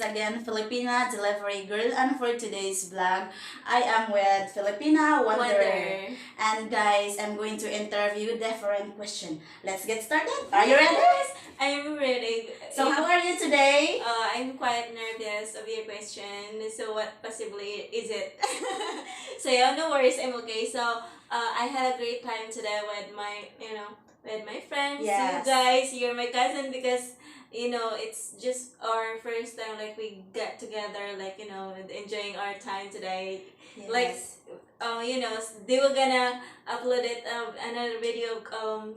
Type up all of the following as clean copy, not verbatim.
again Filipina Delivery Girl, and for today's vlog, I am with Filipina Wonder. And guys, I'm going to interview different question. Let's get started. Are you ready? I'm ready. So how are you today? I'm quite nervous of your question. So what possibly is it? So yeah, no worries. I'm okay. So I had a great time today with my friends. Yes. You guys, you're my cousin because it's just our first time like we get together, like enjoying our time today. Yes. Like they were gonna upload it another video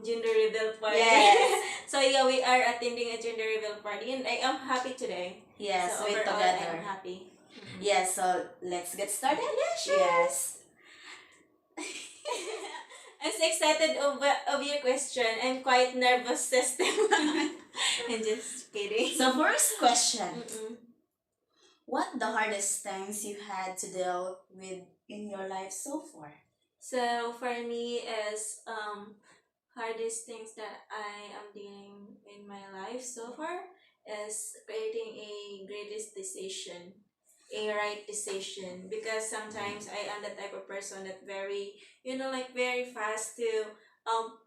gender reveal party. Yes. So yeah, we are attending a gender reveal party and I am happy today. Yes, So we're overall, together. I'm happy. Yes, so let's get started. Yeah, sure. Yes. I'm so excited of your question. I'm quite nervous system. I'm just kidding. So first question. Mm-mm. What the hardest things you had to deal with in your life so far? So for me is hardest things that I am dealing in my life so far is creating a greatest decision, a right decision, because sometimes I am the type of person that very like very fast um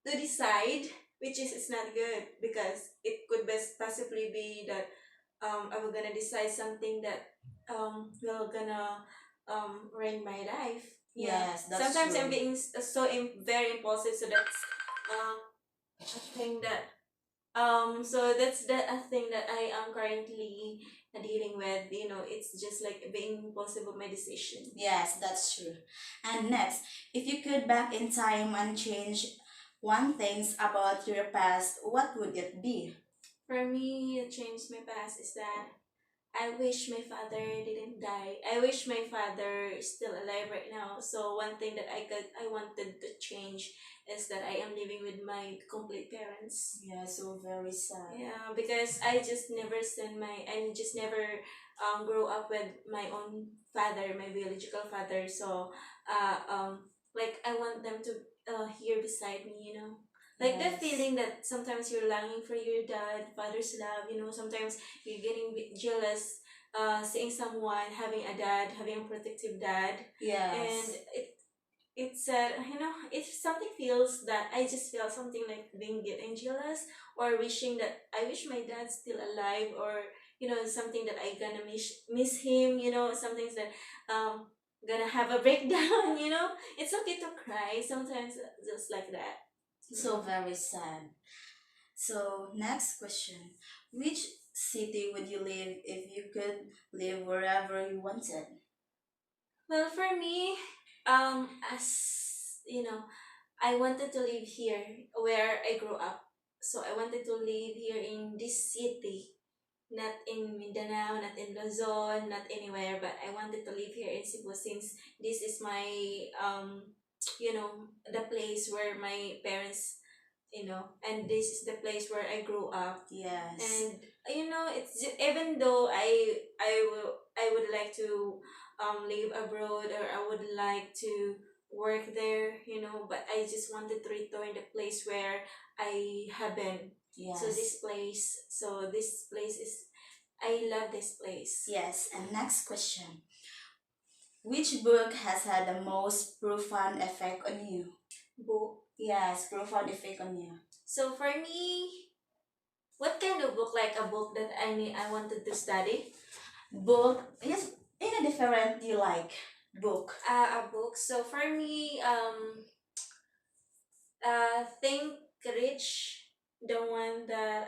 to decide, which is it's not good because it could best possibly be that I was gonna decide something that will gonna ruin my life. Yeah. Yes, that's Sometimes true. I'm being very impulsive, so that's a thing that that's the a thing that I am currently dealing with. It's just like being impulsive with my decision. Yes, that's true. And next, if you could back in time and change one things about your past, what would it be? For me, to change my past is that I wish my father didn't die. I wish my father is still alive right now. So one thing that I wanted to change is that I am living with my complete parents. Yeah, so very sad. Yeah, because I just never grew up with my own father, my biological father. So like I want them to here beside me. Like that Yes. feeling that sometimes you're longing for your father's love. Sometimes you're getting a bit jealous, seeing someone having a dad, having a protective dad, Yes. and it's if something feels that I just feel something like being getting jealous or wishing that I wish my dad's still alive, or something that I gonna miss him. Some things that gonna have a breakdown. It's okay to cry sometimes, just like that. So very sad. So next question. Which city would you live if you could live wherever you wanted? Well, for me, as I wanted to live here where I grew up. So I wanted to live here in this city, not in Mindanao, not in Luzon, not anywhere, but I wanted to live here in Cebu since this is my the place where my parents, and this is the place where I grew up. Yes. And it's even though I would like to live abroad, or I would like to work there, but I just wanted to return the place where I have been. Yes. So this place is, I love this place. Yes, and next question. Which book has had the most profound effect on you? Book. Yes, profound effect on you. So for me, what kind of book? Like a book that I wanted to study? Book, yes, in a different you like book. A book. So for me, Think Rich, the one that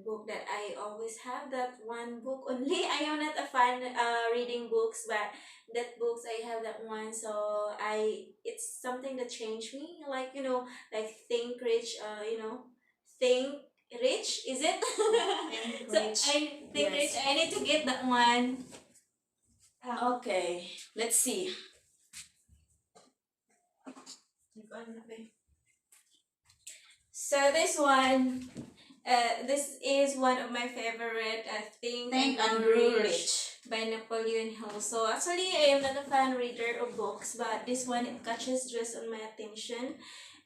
book that I always have, that one book only. I am not a fan reading books, but that books I have that one. So it's something that changed me. Like like Think Rich. Think Rich, is it? Think So Rich. I Think Yes. Rich. I need to get that one. Okay, let's see. So this is one of my favorite. Think and Grow Rich. by Napoleon Hill. So actually, I am not a fan reader of books, but this one it catches just on my attention,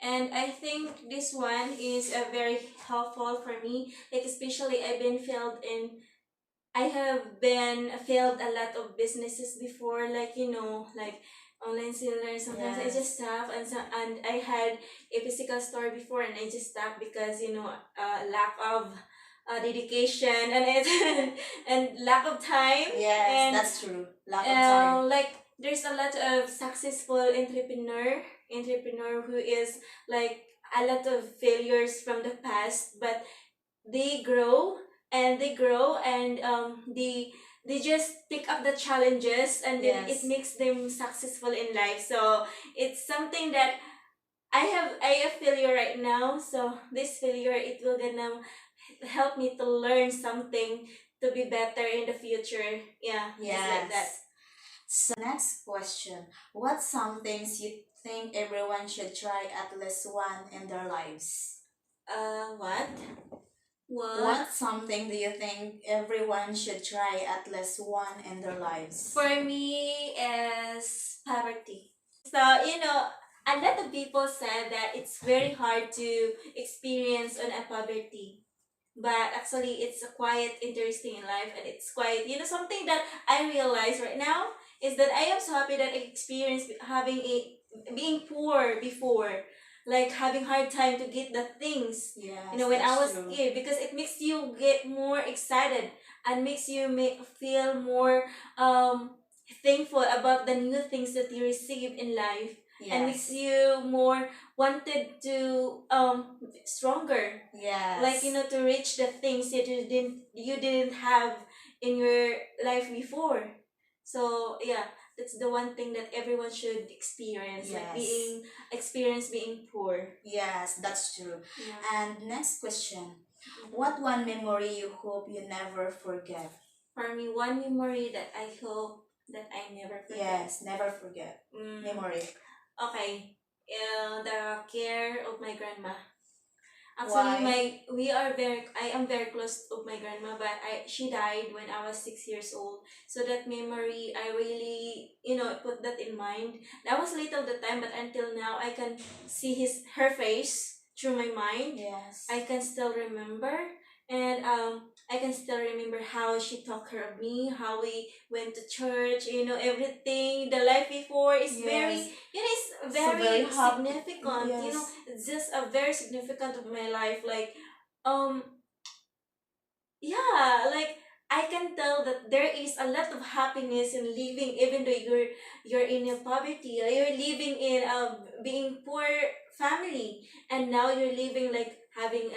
and I think this one is very helpful for me. Like especially, I have been failed a lot of businesses before, like like online seller. Sometimes I just Yes. stop, and I had a physical store before, and I just stopped because lack of dedication and it and lack of time. Yes, And that's true. Lack of time. like there's a lot of successful entrepreneur who is like a lot of failures from the past, but they grow and they just pick up the challenges, and then it Yes. makes them successful in life. So it's something that I have failure right now, so this failure it will gonna help me to learn something to be better in the future. Yeah, just like that. Yes. So next question. What's some things you think everyone should try at least one in their lives? What? What something do you think everyone should try at least one in their lives? For me is poverty. So, a lot of people said that it's very hard to experience on a poverty. But actually, it's a quite interesting in life, and it's quite, something that I realize right now is that I am so happy that I experienced being poor before, like having hard time to get the things, Yes, when I that's was true. kid, because it makes you get more excited and makes you feel more thankful about the new things that you receive in life, and makes Yes. you more wanted to stronger, like Yes. to reach the things that you didn't have in your life before. So yeah, that's the one thing that everyone should experience, like Yes. being poor. Yes, that's true. Yeah. And next question. What one memory you hope you never forget? For me, one memory that I hope that I never forget. Yes, never forget. Mm, Memory. okay. The care of my grandma. Actually, Why? I am very close to my grandma, but she died when I was 6 years old. So that memory, I really, put that in mind. I was little the time, but until now, I can see her face through my mind. Yes. I can still remember, and I can still remember how she took care of me, how we went to church, everything. The life before is very, Yes. it's So very happy. significant. Yes. It's just a very significant of my life. Like, um, yeah, like I can tell that there is a lot of happiness in living, even though you're in a poverty, you're living in a being poor family, and now you're living like having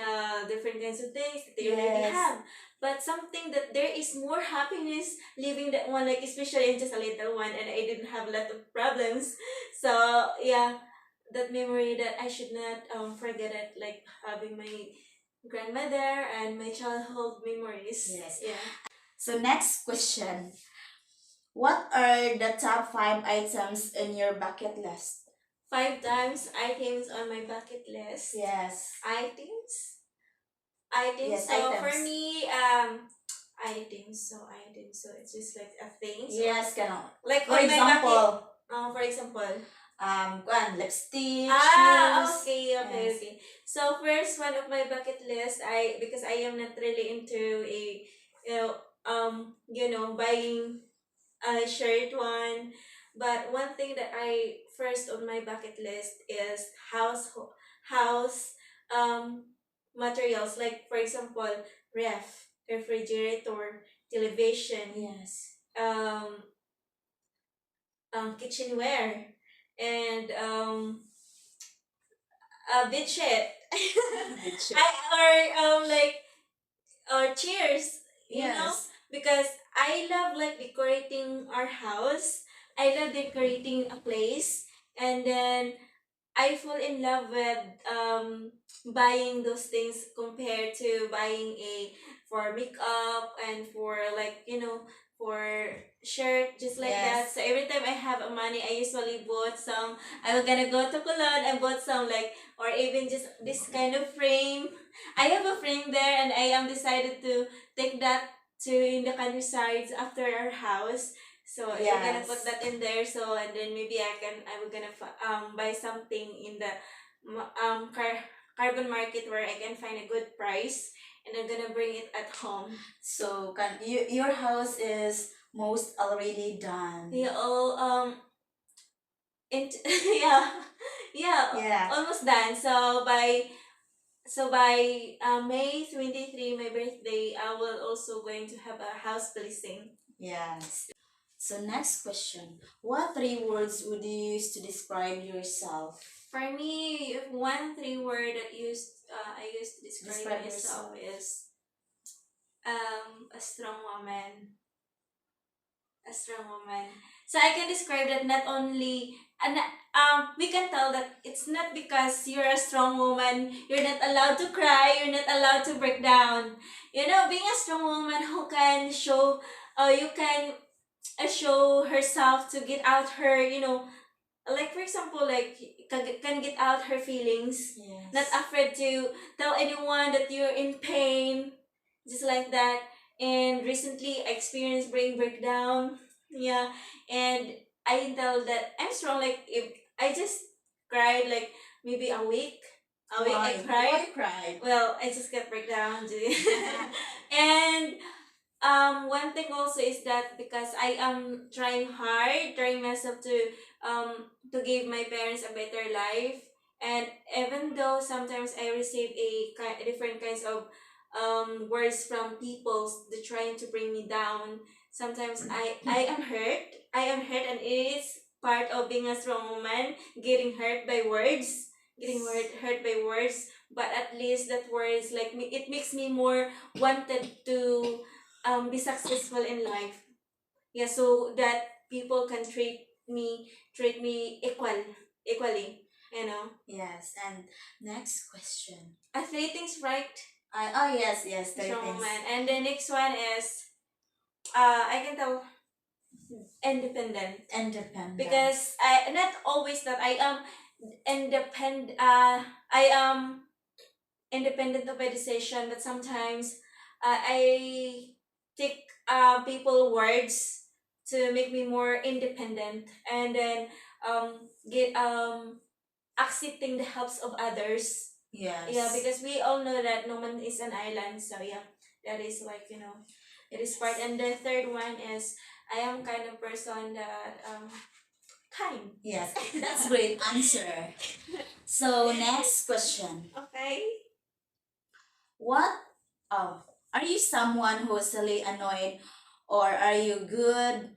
different kinds of things that they already Yes. have. But something that there is more happiness living that one, like especially in just a little one, and I didn't have a lot of problems. So yeah, that memory that I should not forget it, like having my grandmother and my childhood memories. Yes. Yeah. So next question. What are the top 5 items in your bucket list? 5 times items on my bucket list. Yes. Items. Items. Yes, So items. for me, items. So it's just like a thing. So Yes, ganon. like For on my bucket. example, For example. lipstick, shoes. Okay. Yes. So first one of my bucket list, because I am not really into a, buying a shirt one. But one thing that I first on my bucket list is house materials, like for example refrigerator, television, Yes. kitchenware, and bed sheet. Bedsheet. Or like or chairs, Yes. because I love like decorating our house. I love decorating a place, and then I fall in love with buying those things compared to buying a for makeup and for like for shirt, just like that. Yes. So every time I have a money, I usually bought some. I was gonna go to Kulon and bought some, like, or even just this kind of frame. I have a frame there, and I am decided to take that to in the countrysides after our house. So we're gonna put Yes. that in there. So and then maybe I will gonna buy something in the carbon market where I can find a good price, and I'm gonna bring it at home. So can your house is most already done. Yeah, all yeah, yeah, Yeah. almost done. So by May 23, my birthday, I will also going to have a house blessing. Yes. So next question. What three words would you use to describe yourself? For me, one three word that I used to describe myself is a strong woman. A strong woman. So I can describe that not only and we can tell that it's not because you're a strong woman, you're not allowed to cry, you're not allowed to break down. You know, being a strong woman who can show you can show herself to get out her, like for example, like can get out her feelings, Yes. not afraid to tell anyone that you're in pain, just like that. And recently I experienced brain breakdown. Yeah. And I can tell that I'm strong. Like if I just cried like maybe a week I Why? cried. Why cried? Well, I just got breakdown. And one thing also is that because I am trying hard, trying myself to give my parents a better life, and even though sometimes I receive different kinds of words from people that trying to bring me down, sometimes I am hurt, and it is part of being a strong woman, getting hurt by words, hurt by words. But at least that words like me, it makes me more wanted to be successful in life. Yeah, so that people can treat me equally. You know. Yes. And next question. Three things, right? Yes, three Strong things. woman. And the next one is I can tell independent. Independent. Because I not always that I am independent. I am independent of my decision, but sometimes I take people words to make me more independent, and then get accepting the helps of others. Yes. Yeah, because we all know that no man is an island. So yeah, that is like it is part. And the third one is I am kind of person that kind. Yes, that's great answer. So next question. Okay. What? Oh, are you someone who's really annoyed, or are you good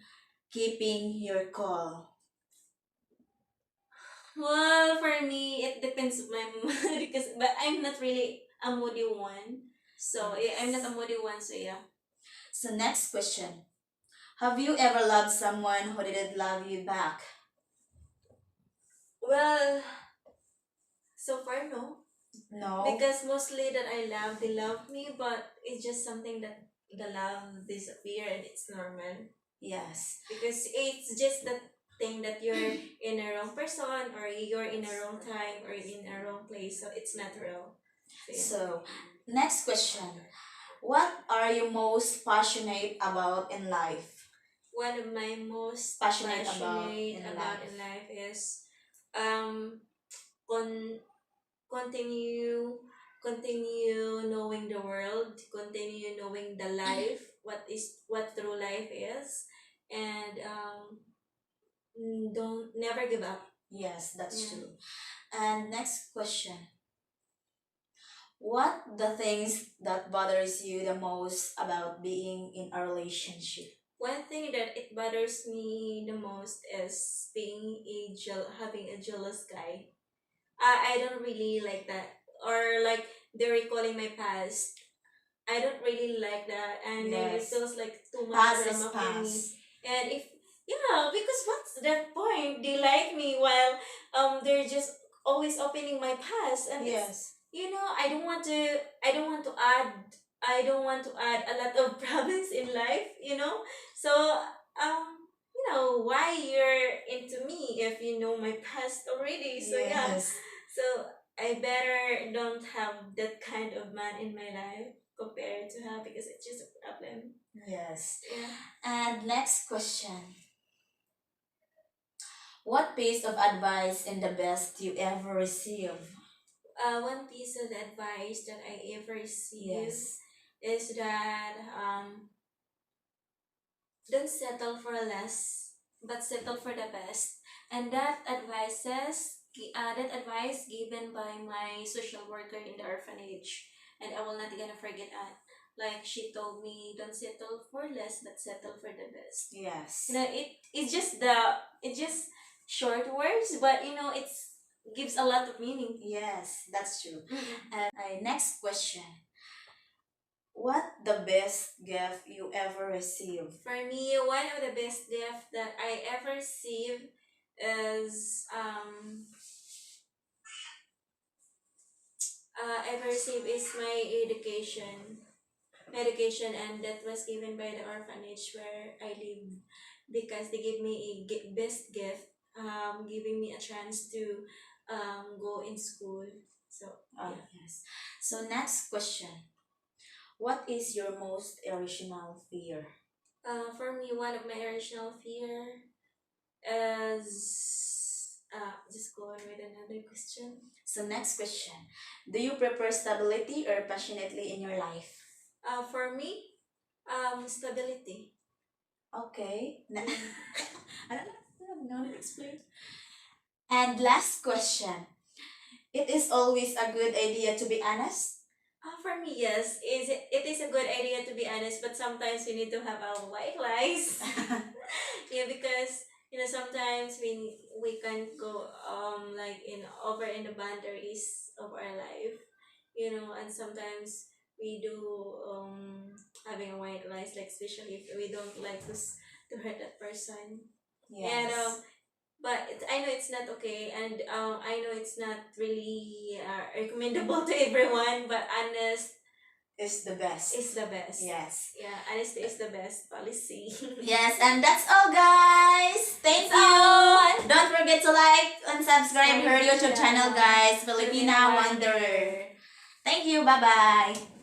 keeping your call? Well, for me, it depends on my mood because but I'm not really a moody one. So yeah, I'm not a moody one. So yeah. So next question. Have you ever loved someone who didn't love you back? Well, so far no, No. because mostly that I love, they love me, but it's just something that the love disappear and it's normal. Yes. Because it's just that thing that you're in a wrong person or you're in a wrong time or in a wrong place, so it's not real. So, yeah. So next question. What are you most passionate about in life? One of my most Passionate passionate about about in life is um con- continue knowing the world, continue knowing the life, what true life is, and don't never give up. Yes, that's Yeah. true. And next question. What the things that bothers you the most about being in a relationship? One thing that it bothers me the most is being having a jealous guy. I don't really like that, or like they're recalling my past. I don't really like that, and then it Yes. feels like too much Past is drama for me. past. And if yeah, because what's that point? They like me while they're just always opening my past, and Yes. I don't want to. I don't want to add. I don't want to add a lot of problems in life. So why you're into me if you know my past already? So yeah. Yes. So I better don't have that kind of man in my life. compare to her because it's just a problem. Yes. Yeah. And next question. What piece of advice is the best you ever received? One piece of advice that I ever received Yes. is that don't settle for less, but settle for the best. And that advice given by my social worker in the orphanage, and I will not gonna forget that. Like she told me, don't settle for less, but settle for the best. Yes. It's just short words, but it's gives a lot of meaning. Yes, that's true. Mhm. And next question. What the best gift you ever received? For me, one of the best gift that I ever received is my education, and that was given by the orphanage where I live, because they gave me best gift, giving me a chance to go in school. So Oh, yeah. yes. So next question. What is your most irrational fear? For me, one of my original fear is just go on with another question. So next question. Do you prefer stability or passionately in your life? For me, stability. Okay. Yeah. I don't know how to explain. And last question. It is always a good idea to be honest. For me, yes, it is a good idea to be honest, but sometimes we need to have our white lies. Yeah, because sometimes we can't go like in over in the boundaries of our life, and sometimes we do having a white lies, like especially if we don't like to hurt that person. And Yes. but I know it's not okay, and I know it's not really recommendable to everyone, but honest Is the best. is the best. Yes. Yeah, honesty is the best policy. Yes, and that's all, guys. Thank That's you. all. Don't forget to like and subscribe her YouTube channel, guys. Filipina Filipina Wanderer. Thank you. Bye bye.